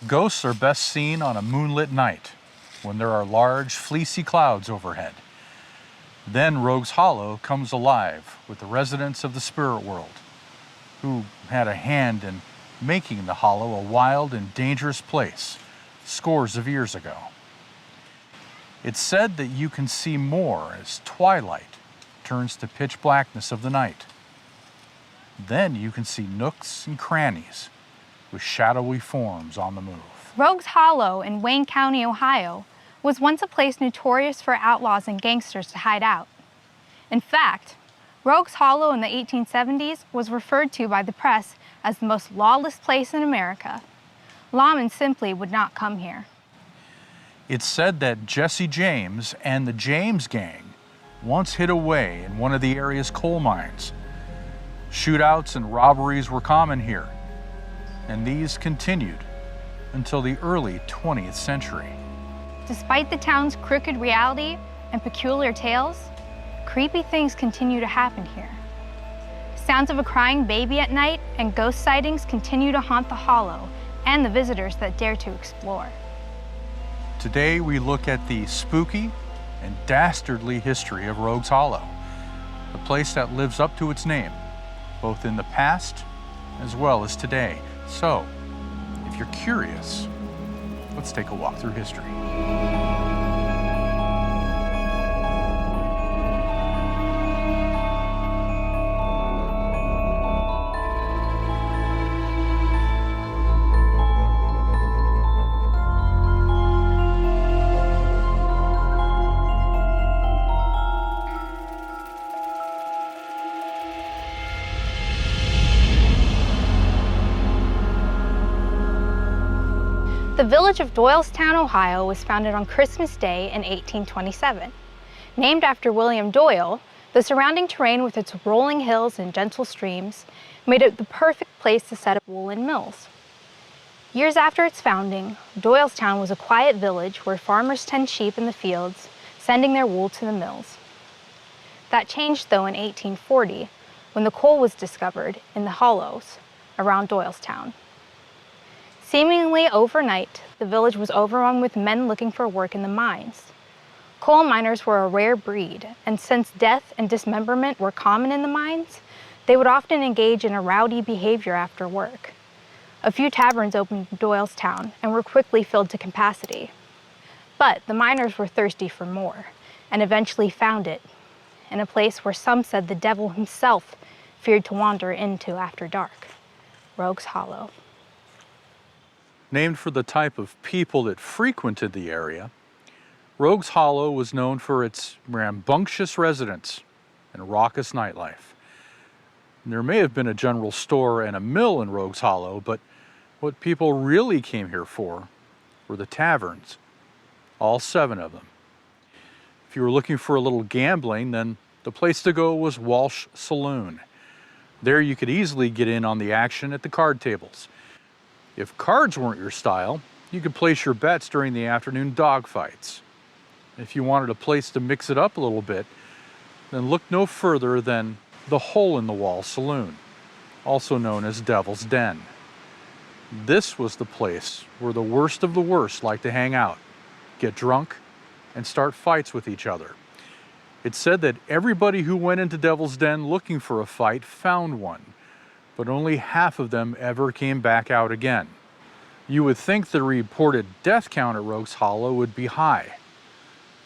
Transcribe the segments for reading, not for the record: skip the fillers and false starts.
Ghosts are best seen on a moonlit night when there are large, fleecy clouds overhead. Then Rogues Hollow comes alive with the residents of the spirit world, who had a hand in making the Hollow a wild and dangerous place scores of years ago. It's said that you can see more as twilight turns to pitch blackness of the night. Then you can see nooks and crannies with shadowy forms on the move. Rogues Hollow in Wayne County, Ohio, was once a place notorious for outlaws and gangsters to hide out. In fact, Rogues Hollow in the 1870s was referred to by the press as the most lawless place in America. Lawmen simply would not come here. It's said that Jesse James and the James Gang once hid away in one of the area's coal mines. Shootouts and robberies were common here, and these continued until the early 20th century. Despite the town's crooked reality and peculiar tales, creepy things continue to happen here. Sounds of a crying baby at night and ghost sightings continue to haunt the Hollow and the visitors that dare to explore. Today we look at the spooky and dastardly history of Rogues Hollow, a place that lives up to its name, both in the past as well as today. So, if you're curious, let's take a walk through history. The village of Doylestown, Ohio was founded on Christmas Day in 1827. Named after William Doyle, the surrounding terrain with its rolling hills and gentle streams made it the perfect place to set up woolen mills. Years after its founding, Doylestown was a quiet village where farmers tend sheep in the fields, sending their wool to the mills. That changed though in 1840, when the coal was discovered in the hollows around Doylestown. Seemingly overnight, the village was overrun with men looking for work in the mines. Coal miners were a rare breed, and since death and dismemberment were common in the mines, they would often engage in a rowdy behavior after work. A few taverns opened in Doylestown and were quickly filled to capacity. But the miners were thirsty for more, and eventually found it, in a place where some said the devil himself feared to wander into after dark, Rogues Hollow. Named for the type of people that frequented the area, Rogues Hollow was known for its rambunctious residents and raucous nightlife. There may have been a general store and a mill in Rogues Hollow, but what people really came here for were the taverns, all 7 of them. If you were looking for a little gambling, then the place to go was Walsh Saloon. There you could easily get in on the action at the card tables. If cards weren't your style, you could place your bets during the afternoon dogfights. If you wanted a place to mix it up a little bit, then look no further than the Hole-in-the-Wall Saloon, also known as Devil's Den. This was the place where the worst of the worst liked to hang out, get drunk, and start fights with each other. It's said that everybody who went into Devil's Den looking for a fight found one, but only half of them ever came back out again. You would think the reported death count at Rogues Hollow would be high.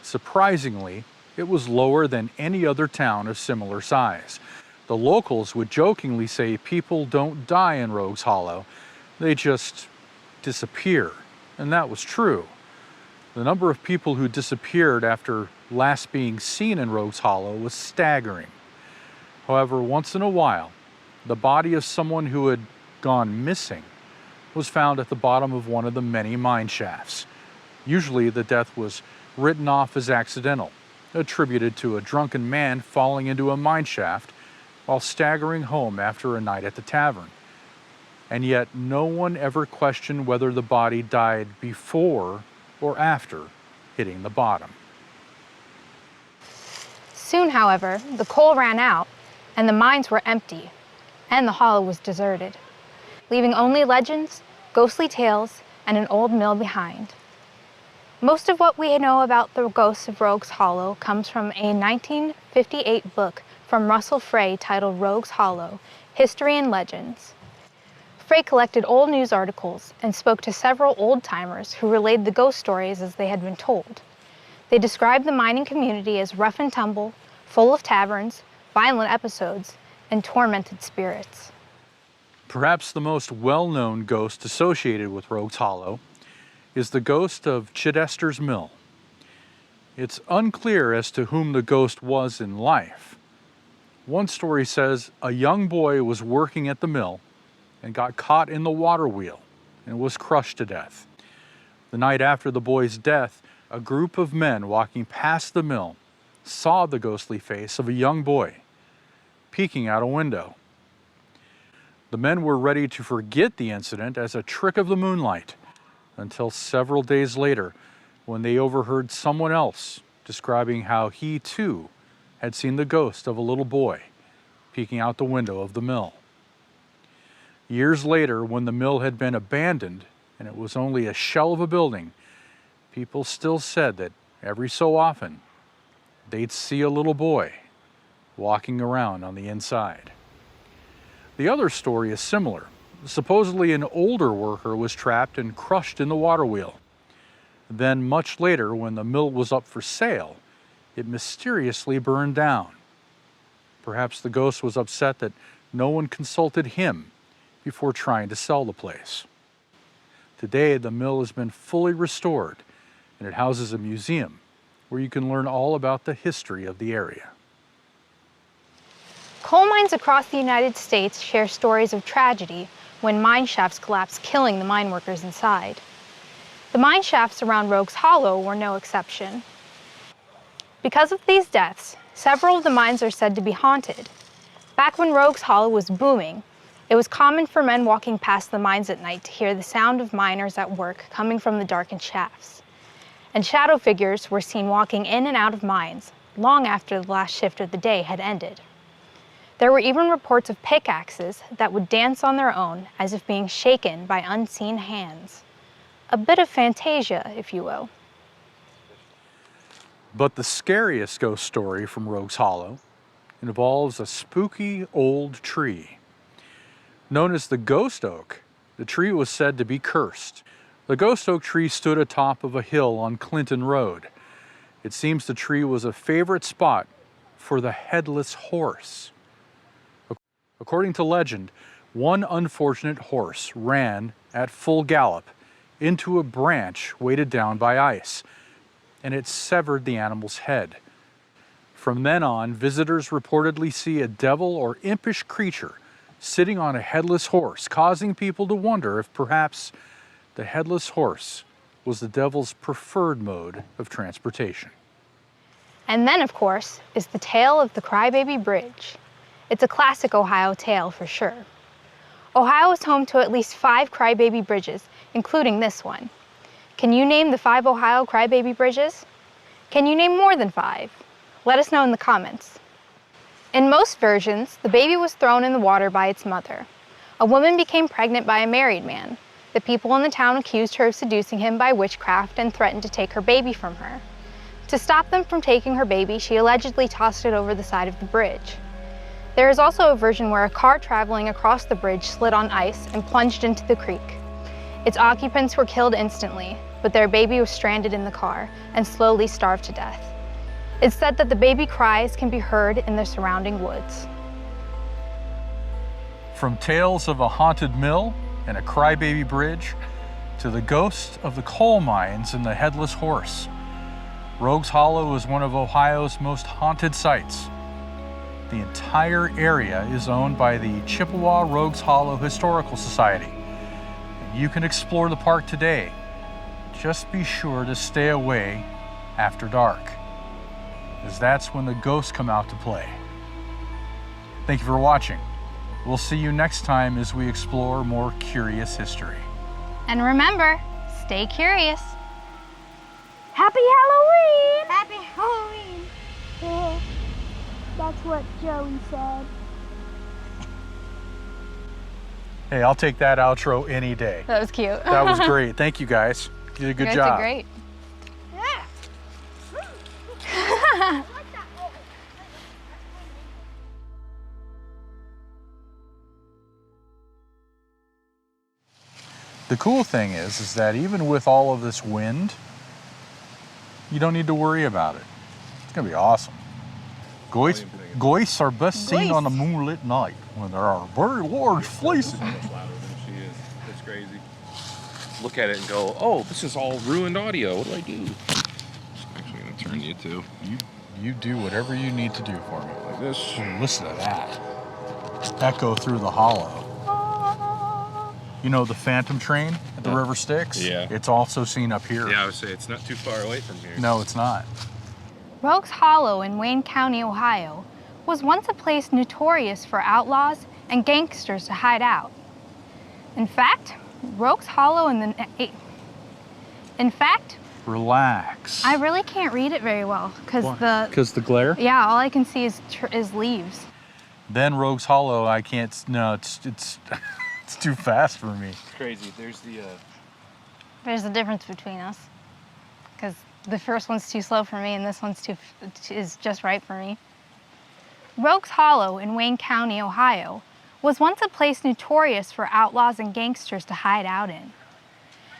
Surprisingly, it was lower than any other town of similar size. The locals would jokingly say people don't die in Rogues Hollow, they just disappear, and that was true. The number of people who disappeared after last being seen in Rogues Hollow was staggering. However, once in a while, the body of someone who had gone missing was found at the bottom of one of the many mine shafts. Usually the death was written off as accidental, attributed to a drunken man falling into a mine shaft while staggering home after a night at the tavern. And yet no one ever questioned whether the body died before or after hitting the bottom. Soon, however, the coal ran out and the mines were empty, and the hollow was deserted, leaving only legends, ghostly tales, and an old mill behind. Most of what we know about the ghosts of Rogues Hollow comes from a 1958 book from Russell Frey titled Rogues Hollow: History and Legends. Frey collected old news articles and spoke to several old-timers who relayed the ghost stories as they had been told. They described the mining community as rough and tumble, full of taverns, violent episodes, and tormented spirits. Perhaps the most well-known ghost associated with Rogues Hollow is the ghost of Chidester's Mill. It's unclear as to whom the ghost was in life. One story says a young boy was working at the mill and got caught in the water wheel and was crushed to death. The night after the boy's death, a group of men walking past the mill saw the ghostly face of a young boy peeking out a window. The men were ready to forget the incident as a trick of the moonlight until several days later, when they overheard someone else describing how he too had seen the ghost of a little boy peeking out the window of the mill. Years later, when the mill had been abandoned and it was only a shell of a building, people still said that every so often they'd see a little boy walking around on the inside. The other story is similar. Supposedly an older worker was trapped and crushed in the water wheel. Then much later, when the mill was up for sale, it mysteriously burned down. Perhaps the ghost was upset that no one consulted him before trying to sell the place. Today, the mill has been fully restored, and it houses a museum where you can learn all about the history of the area. Coal mines across the United States share stories of tragedy when mine shafts collapsed, killing the mine workers inside. The mine shafts around Rogues Hollow were no exception. Because of these deaths, several of the mines are said to be haunted. Back when Rogues Hollow was booming, it was common for men walking past the mines at night to hear the sound of miners at work coming from the darkened shafts. And shadow figures were seen walking in and out of mines long after the last shift of the day had ended. There were even reports of pickaxes that would dance on their own as if being shaken by unseen hands. A bit of fantasia, if you will. But the scariest ghost story from Rogues Hollow involves a spooky old tree. Known as the ghost oak, the tree was said to be cursed. The ghost oak tree stood atop of a hill on Clinton Road. It seems the tree was a favorite spot for the headless horse. According to legend, one unfortunate horse ran at full gallop into a branch weighted down by ice, and it severed the animal's head. From then on, visitors reportedly see a devil or impish creature sitting on a headless horse, causing people to wonder if perhaps the headless horse was the devil's preferred mode of transportation. And then, of course, is the tale of the Crybaby Bridge. It's a classic Ohio tale for sure. Ohio is home to at least 5 Crybaby bridges, including this one. Can you name the 5 Ohio Crybaby bridges? Can you name more than 5? Let us know in the comments. In most versions, the baby was thrown in the water by its mother. A woman became pregnant by a married man. The people in the town accused her of seducing him by witchcraft and threatened to take her baby from her. To stop them from taking her baby, she allegedly tossed it over the side of the bridge. There is also a version where a car traveling across the bridge slid on ice and plunged into the creek. Its occupants were killed instantly, but their baby was stranded in the car and slowly starved to death. It's said that the baby cries can be heard in the surrounding woods. From tales of a haunted mill and a crybaby bridge to the ghost of the coal mines and the headless horse, Rogues Hollow is one of Ohio's most haunted sites. The entire area is owned by the Chippewa Rogues Hollow Historical Society. You can explore the park today. Just be sure to stay away after dark, as that's when the ghosts come out to play. Thank you for watching. We'll see you next time as we explore more curious history. And remember, stay curious. Happy Halloween! Happy Halloween! Yeah, that's what Joey said. Hey, I'll take that outro any day. That was cute. That was great. Thank you guys. You did a good You guys job. did great. The cool thing is that even with all of this wind, you don't need to worry about it. It's gonna be awesome. Goyce are best seen on a moonlit night when there are very large fleeces. So much louder than she is. It's crazy. Look at it and go, oh, this is all ruined audio. What do I do? I'm actually gonna turn you to You do whatever you need to do for me. like this. Ooh, listen to that. Echo through the hollow. You know the Phantom train at the River Styx? Yeah. It's also seen up here. Yeah, I would say it's not too far away from here. No, it's not. Rogues Hollow in Wayne County, Ohio, was once a place notorious for outlaws and gangsters to hide out. In fact, Rogues Hollow Relax. I really can't read it very well because the glare? yeah, all I can see is leaves. Then Rogues Hollow, I can't. No, it's it's too fast for me. It's crazy. There's the There's a difference between us because the first one's too slow for me and this one's is just right for me. Rogues Hollow in Wayne County, Ohio, was once a place notorious for outlaws and gangsters to hide out in.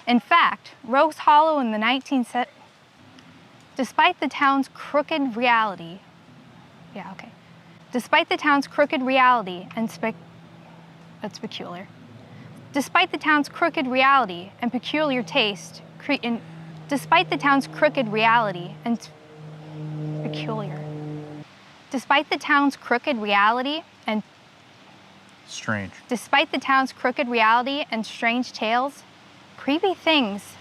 In fact, Rogues Hollow in the 1970s, despite the town's crooked reality, despite the town's crooked reality and that's peculiar. Despite the town's crooked reality and peculiar taste, despite the town's crooked reality and peculiar. Despite the town's crooked reality and Strange. Despite the town's crooked reality and strange tales, creepy things.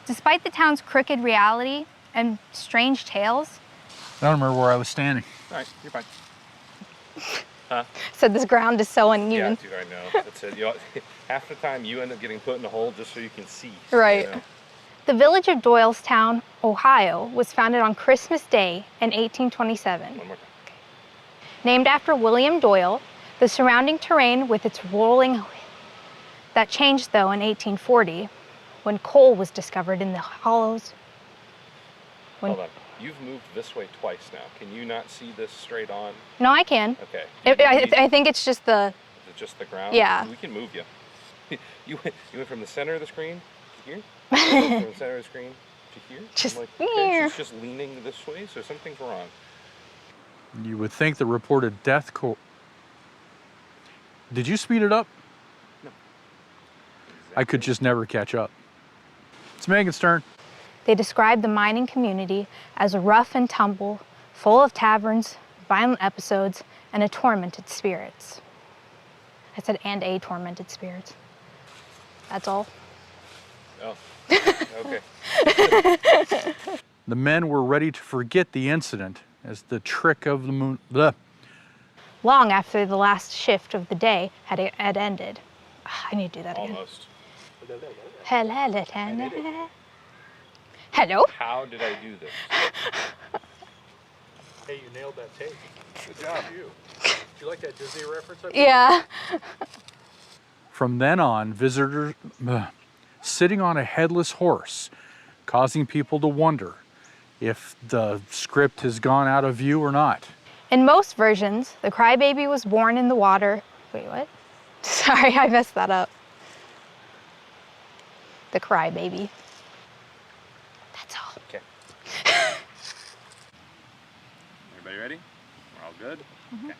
Despite the town's crooked reality and strange tales. I don't remember where I was standing. all right, you're fine. Said this ground is so Yeah, uneven. dude, I know. That's it. Half the time you end up getting put in a hole just so you can see. Right. You know? The village of Doylestown, Ohio, was founded on Christmas Day in 1827. One more time. Named after William Doyle, the surrounding terrain with its rolling. That changed though in 1840 when coal was discovered in the hollows. Hold on. You've moved this way twice now. Can you not see this straight on? No, I can. Okay. I think it's just the. Is it just the ground? Yeah. We can move you. You went from the center of the screen to here? From the center of the screen to here? Just I'm like, here. she's just leaning this way, so something's wrong. You would think the reported death Did you speed it up? No. I could just never catch up. It's Megan's turn. They described the mining community as rough and tumble, full of taverns, violent episodes, and tormented spirits. I said, and a tormented spirits. That's all. Oh. Okay. The men were ready to forget the incident as the trick of the moon. Bleh. Long after the last shift of the day had ended. I need to do that again. Almost. Hello? How did I do this? Hey, you nailed that tape. Good job. Did you like that Disney reference? Yeah. From then on, visitors sitting on a headless horse, causing people to wonder if the script has gone out of view or not. In most versions, the Crybaby was born in the water. Wait, what? Sorry, I messed that up. The Crybaby. That's all. Okay. Everybody ready? We're all good? Okay.